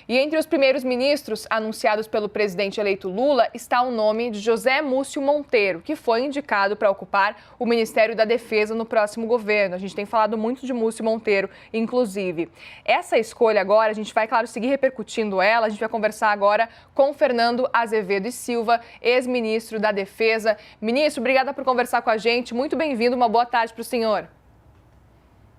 E entre os primeiros ministros anunciados pelo presidente eleito Lula está o nome de José Múcio Monteiro, que foi indicado para ocupar o Ministério da Defesa no próximo governo. A gente tem falado muito de Múcio Monteiro, inclusive. Essa escolha agora, a gente vai, claro, seguir repercutindo ela. A gente vai conversar agora com Fernando Azevedo e Silva, ex-ministro da Defesa. Ministro, obrigada por conversar com a gente. Muito bem-vindo, uma boa tarde para o senhor.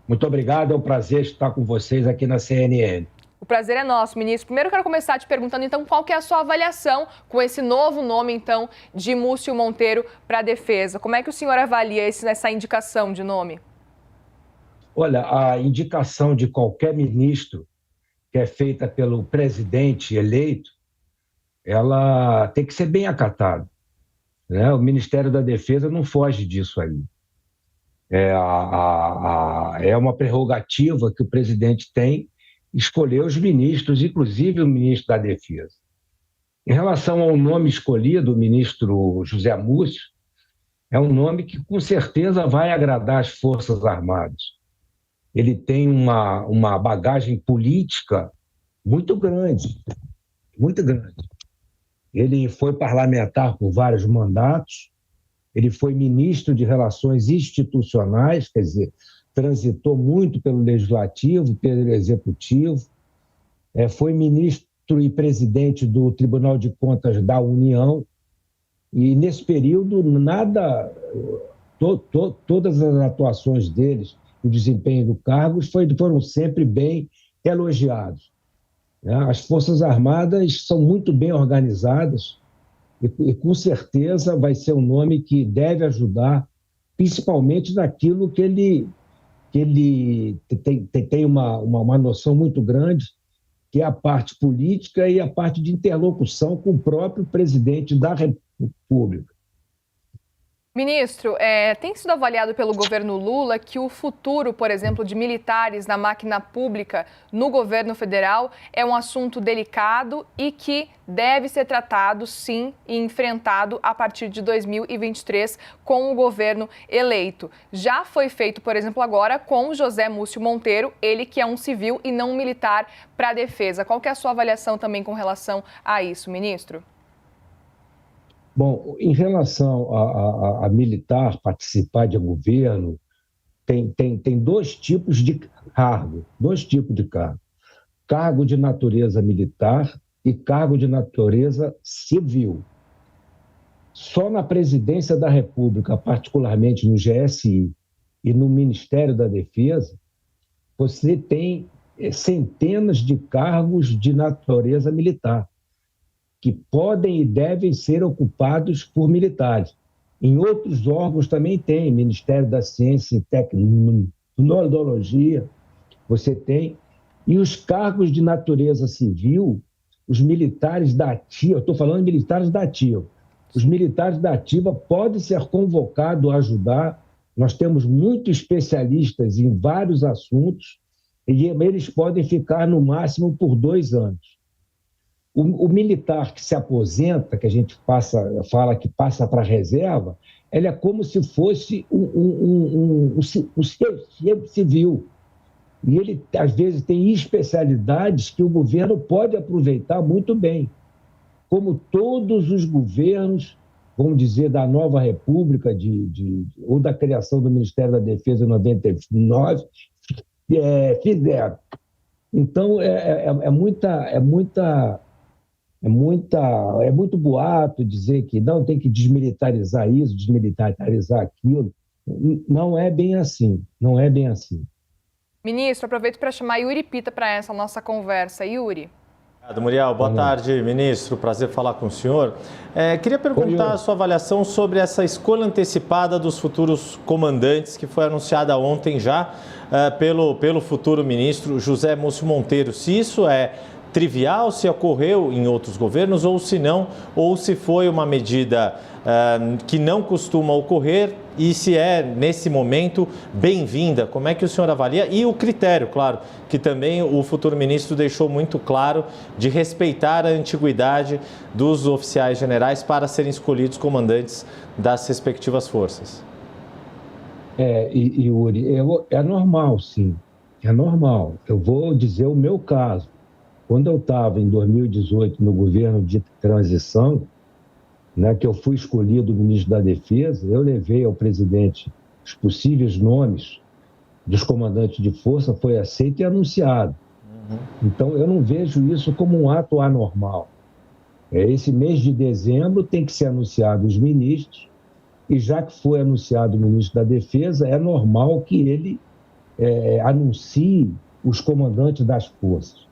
Muito obrigado, é um prazer estar com vocês aqui na CNN. O prazer é nosso, ministro. Primeiro eu quero começar te perguntando, então, qual que é a sua avaliação com esse novo nome, então, de Múcio Monteiro para a Defesa? Como é que o senhor avalia essa indicação de nome? Olha, a indicação de qualquer ministro que é feita pelo presidente eleito, ela tem que ser bem acatada, né? O Ministério da Defesa não foge disso aí. É uma prerrogativa que o presidente tem escolher os ministros, inclusive o ministro da Defesa. Em relação ao nome escolhido, o ministro José Múcio, é um nome que com certeza vai agradar as Forças Armadas. Ele tem uma bagagem política muito grande, muito grande. Ele foi parlamentar por vários mandatos, ele foi ministro de Relações Institucionais, quer dizer, transitou muito pelo Legislativo, pelo Executivo, foi ministro e presidente do Tribunal de Contas da União, e nesse período, todas as atuações deles, o desempenho do cargo, foram sempre bem elogiados. As Forças Armadas são muito bem organizadas, e com certeza vai ser um nome que deve ajudar, principalmente naquilo que ele tem uma noção muito grande, que é a parte política e a parte de interlocução com o próprio presidente da República. Ministro, tem sido avaliado pelo governo Lula que o futuro, por exemplo, de militares na máquina pública no governo federal é um assunto delicado e que deve ser tratado, sim, e enfrentado a partir de 2023 com o governo eleito. Já foi feito, por exemplo, agora com o José Múcio Monteiro, ele que é um civil e não um militar para a defesa. Qual que é a sua avaliação também com relação a isso, ministro? Bom, em relação a militar participar de governo, tem dois tipos de cargo, cargo de natureza militar e cargo de natureza civil. Só na Presidência da República, particularmente no GSI e no Ministério da Defesa, você tem centenas de cargos de natureza militar, que podem e devem ser ocupados por militares. Em outros órgãos também tem, Ministério da Ciência e Tecnologia, você tem. E os cargos de natureza civil, os militares da ativa, estou falando de militares da ativa, os militares da ativa podem ser convocados a ajudar. Nós temos muitos especialistas em vários assuntos e eles podem ficar no máximo por 2 anos. O militar que se aposenta, que a gente fala que passa para a reserva, ele é como se fosse um civil. E ele, às vezes, tem especialidades que o governo pode aproveitar muito bem. Como todos os governos, vamos dizer, da nova República, ou da criação do Ministério da Defesa em 99, fizeram. Então, é muito boato dizer que não tem que desmilitarizar isso, desmilitarizar aquilo. Não é bem assim, não é bem assim. Ministro, aproveito para chamar Yuri Pita para essa nossa conversa. Yuri. Obrigado, Muriel. Boa tarde, ministro. Prazer falar com o senhor. Queria perguntar a sua avaliação sobre essa escolha antecipada dos futuros comandantes que foi anunciada ontem já pelo futuro ministro José Múcio Monteiro. Se isso é trivial, se ocorreu em outros governos ou se não, ou se foi uma medida que não costuma ocorrer e se é, nesse momento, bem-vinda. Como é que o senhor avalia? E o critério, claro, que também o futuro ministro deixou muito claro de respeitar a antiguidade dos oficiais generais para serem escolhidos comandantes das respectivas forças. Yuri, é normal, sim. É normal. Eu vou dizer o meu caso. Quando eu estava em 2018 no governo de transição, né, que eu fui escolhido ministro da Defesa, eu levei ao presidente os possíveis nomes dos comandantes de força, foi aceito e anunciado. Então, eu não vejo isso como um ato anormal. Esse mês de dezembro tem que ser anunciado os ministros, e já que foi anunciado o ministro da Defesa, é normal que ele anuncie os comandantes das forças.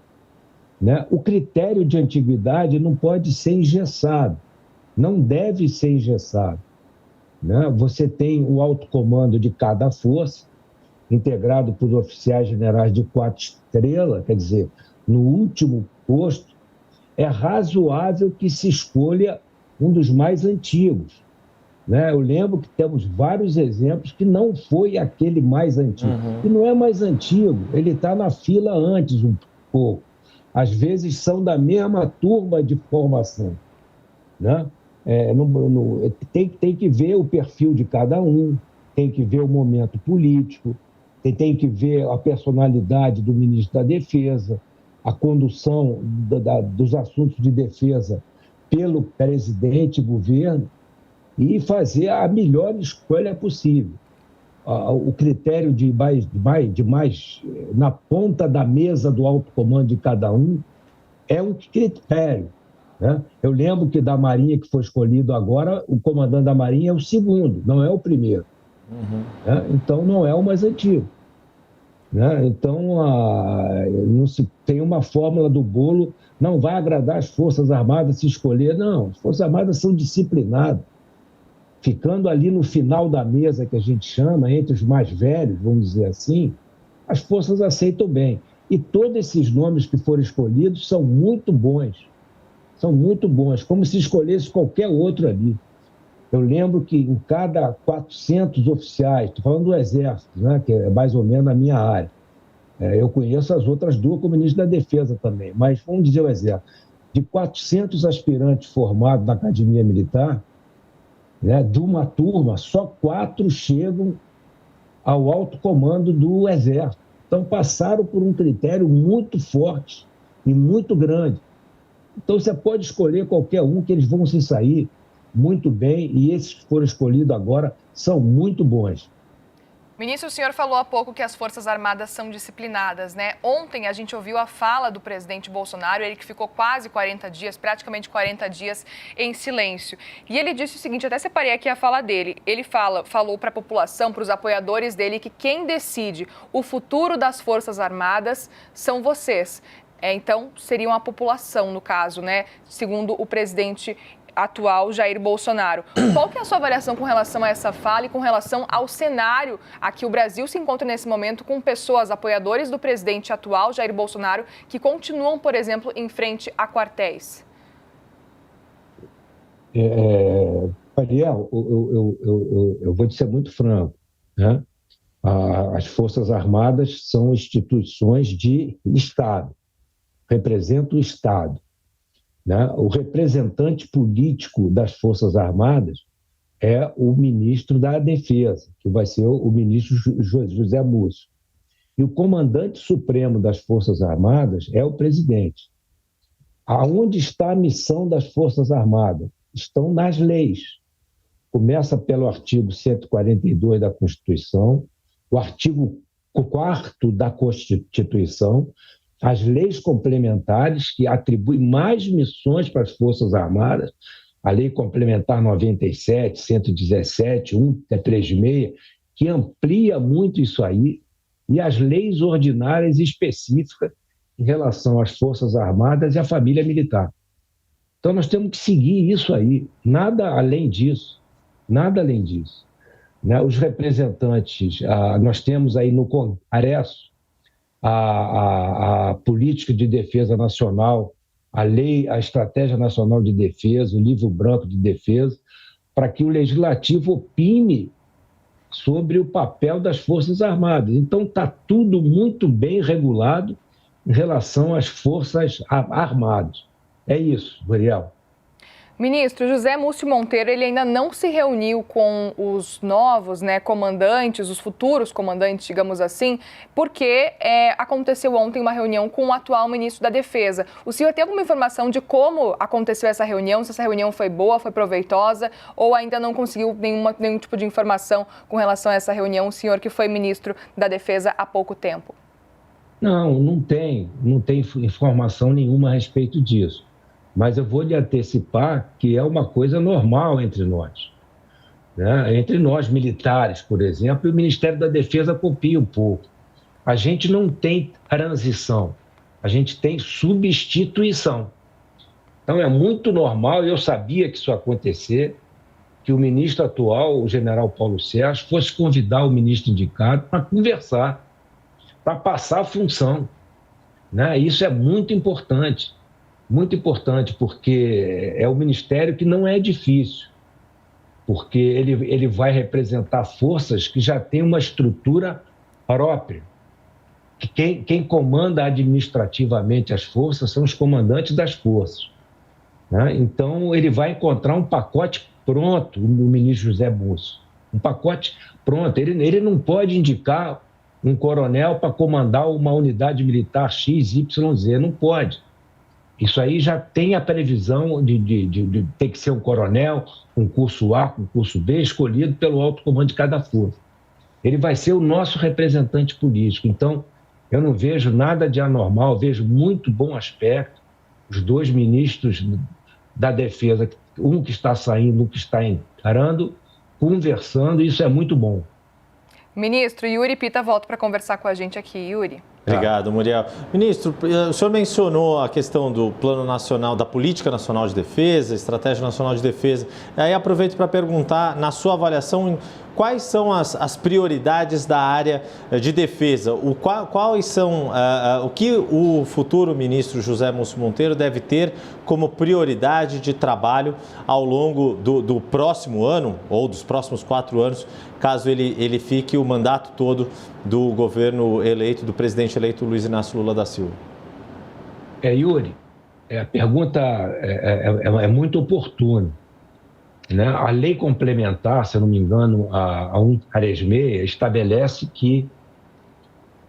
Né? O critério de antiguidade não pode ser engessado, não deve ser engessado. Né? Você tem o alto comando de cada força, integrado por oficiais generais de 4 estrelas, quer dizer, no último posto, é razoável que se escolha um dos mais antigos. Né? Eu lembro que temos vários exemplos que não foi aquele mais antigo. E não é mais antigo, ele está na fila antes um pouco. Às vezes são da mesma turma de formação. Né? Tem que ver o perfil de cada um, tem que ver o momento político, tem que ver a personalidade do ministro da Defesa, a condução dos assuntos de defesa pelo presidente e governo, e fazer a melhor escolha possível. O critério de mais na ponta da mesa do alto comando de cada um é um critério. Né? Eu lembro que da Marinha, que foi escolhido agora, o comandante da Marinha é o segundo, não é o primeiro. Né? Então, não é o mais antigo. Né? Então, não se tem uma fórmula do bolo, não vai agradar as Forças Armadas se escolher. Não, as Forças Armadas são disciplinadas. Ficando ali no final da mesa, que a gente chama, entre os mais velhos, vamos dizer assim, as forças aceitam bem. E todos esses nomes que foram escolhidos são muito bons. São muito bons, como se escolhesse qualquer outro ali. Eu lembro que em cada 400 oficiais, estou falando do Exército, né, que é mais ou menos a minha área, eu conheço as outras duas como ministro da Defesa também, mas vamos dizer o Exército, de 400 aspirantes formados na Academia Militar, né, de uma turma, só 4 chegam ao alto comando do Exército. Então, passaram por um critério muito forte e muito grande. Então, você pode escolher qualquer um, que eles vão se sair muito bem, e esses que foram escolhidos agora são muito bons. Ministro, o senhor falou há pouco que as Forças Armadas são disciplinadas, né? Ontem a gente ouviu a fala do presidente Bolsonaro, ele que ficou quase 40 dias, praticamente 40 dias em silêncio. E ele disse o seguinte, até separei aqui a fala dele, ele falou para a população, para os apoiadores dele, que quem decide o futuro das Forças Armadas são vocês. Então, seriam a população, no caso, né? Segundo o presidente atual Jair Bolsonaro. Qual que é a sua avaliação com relação a essa fala e com relação ao cenário a que o Brasil se encontra nesse momento com pessoas, apoiadores do presidente atual Jair Bolsonaro, que continuam, por exemplo, em frente a quartéis? Ariel, eu vou te ser muito franco, né? As Forças Armadas são instituições de Estado, representam o Estado. Né? O representante político das Forças Armadas é o ministro da Defesa, que vai ser o ministro José Múcio. E o comandante supremo das Forças Armadas é o presidente. Aonde está a missão das Forças Armadas? Estão nas leis. Começa pelo artigo 142 da Constituição, o artigo 4º da Constituição, as leis complementares que atribuem mais missões para as Forças Armadas, a Lei Complementar 97, 117, 136, que amplia muito isso aí, e as leis ordinárias específicas em relação às Forças Armadas e à família militar. Então, nós temos que seguir isso aí, nada além disso, nada além disso. Né? Os representantes, nós temos aí no Congresso a Política de Defesa Nacional, a Lei, a Estratégia Nacional de Defesa, o Livro Branco de Defesa, para que o Legislativo opine sobre o papel das Forças Armadas. Então, está tudo muito bem regulado em relação às Forças Armadas. É isso, Muriel. Ministro, José Múcio Monteiro, ele ainda não se reuniu com os novos, comandantes, os futuros comandantes, digamos assim, porque aconteceu ontem uma reunião com o atual ministro da Defesa. O senhor tem alguma informação de como aconteceu essa reunião, se essa reunião foi boa, foi proveitosa, ou ainda não conseguiu nenhum tipo de informação com relação a essa reunião, o senhor que foi ministro da Defesa há pouco tempo? Não tem informação nenhuma a respeito disso. Mas eu vou lhe antecipar que é uma coisa normal entre nós. Né? Entre nós, militares, por exemplo, e o Ministério da Defesa copia um pouco. A gente não tem transição, a gente tem substituição. Então, é muito normal, eu sabia que isso ia acontecer, que o ministro atual, o general Paulo Sérgio, fosse convidar o ministro indicado para conversar, para passar a função. Né? Isso é muito importante, porque é um ministério que não é difícil, porque ele vai representar forças que já têm uma estrutura própria. Quem comanda administrativamente as forças são os comandantes das forças. Né? Então, ele vai encontrar um pacote pronto, o ministro José Múcio. Um pacote pronto. Ele não pode indicar um coronel para comandar uma unidade militar XYZ, não pode. Isso aí já tem a previsão de ter que ser um coronel, um curso A, um curso B, escolhido pelo alto comando de cada força. Ele vai ser o nosso representante político. Então, eu não vejo nada de anormal, vejo muito bom aspecto. Os dois ministros da Defesa, um que está saindo, um que está entrando, conversando, isso é muito bom. Ministro, Yuri Pita volta para conversar com a gente aqui. Yuri. Obrigado, Muriel. Ministro, o senhor mencionou a questão do Plano Nacional, da Política Nacional de Defesa, Estratégia Nacional de Defesa. Aí aproveito para perguntar, na sua avaliação, quais são as prioridades da área de defesa? Quais são o que o futuro ministro José Múcio Monteiro deve ter como prioridade de trabalho ao longo do próximo ano ou dos próximos 4 anos, caso ele fique o mandato todo do governo eleito, do presidente eleito Luiz Inácio Lula da Silva? Yuri, a pergunta é muito oportuna. Né? A lei complementar, se eu não me engano, a 146, estabelece que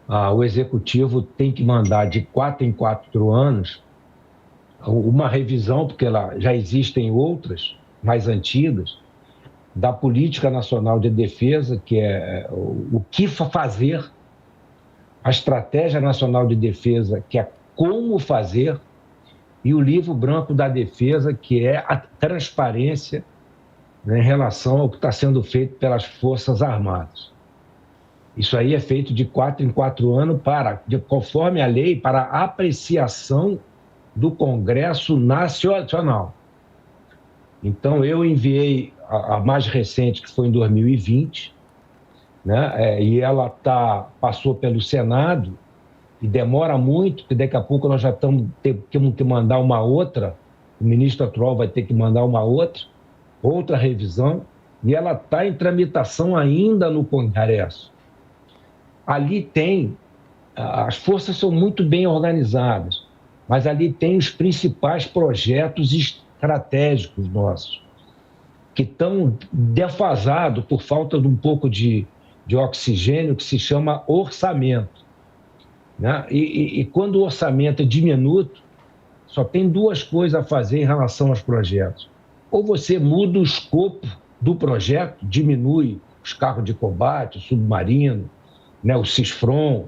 o Executivo tem que mandar de 4 em 4 anos uma revisão, porque já existem outras, mais antigas, da Política Nacional de Defesa, que é o que fazer, a Estratégia Nacional de Defesa, que é como fazer, e o Livro Branco da Defesa, que é a transparência, né, em relação ao que está sendo feito pelas Forças Armadas. Isso aí é feito de 4 em 4 anos, conforme a lei, para apreciação do Congresso Nacional. Então, eu enviei a mais recente, que foi em 2020, né, e ela passou pelo Senado, e demora muito, porque daqui a pouco nós já temos que mandar uma outra, o ministro atual vai ter que mandar uma outra revisão, e ela está em tramitação ainda no Congresso. Ali as forças são muito bem organizadas, mas ali tem os principais projetos estratégicos nossos, que estão defasados por falta de um pouco de oxigênio, que se chama orçamento. Né? E quando o orçamento é diminuto, só tem 2 coisas a fazer em relação aos projetos. Ou você muda o escopo do projeto, diminui os carros de combate, o submarino, né, o CISFRON,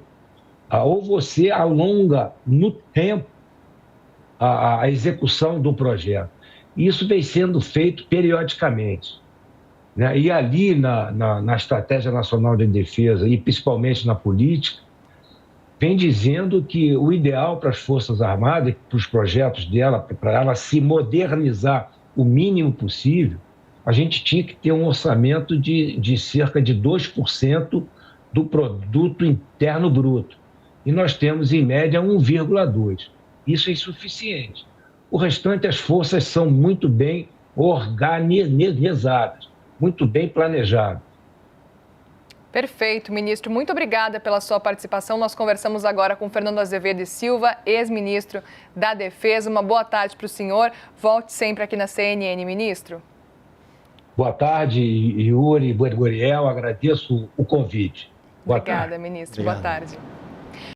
ou você alonga no tempo a execução do projeto. Isso vem sendo feito periodicamente. Né? E ali na Estratégia Nacional de Defesa, e principalmente na política, vem dizendo que o ideal para as Forças Armadas, para os projetos dela, para ela se modernizar o mínimo possível, a gente tinha que ter um orçamento de cerca de 2% do produto interno bruto. E nós temos, em média, 1,2%. Isso é insuficiente. O restante, as forças são muito bem organizadas, muito bem planejadas. Perfeito, ministro. Muito obrigada pela sua participação. Nós conversamos agora com Fernando Azevedo e Silva, ex-ministro da Defesa. Uma boa tarde para o senhor. Volte sempre aqui na CNN, ministro. Boa tarde, Yuri, Goriel. Agradeço o convite. Obrigada, ministro. Obrigado. Boa tarde.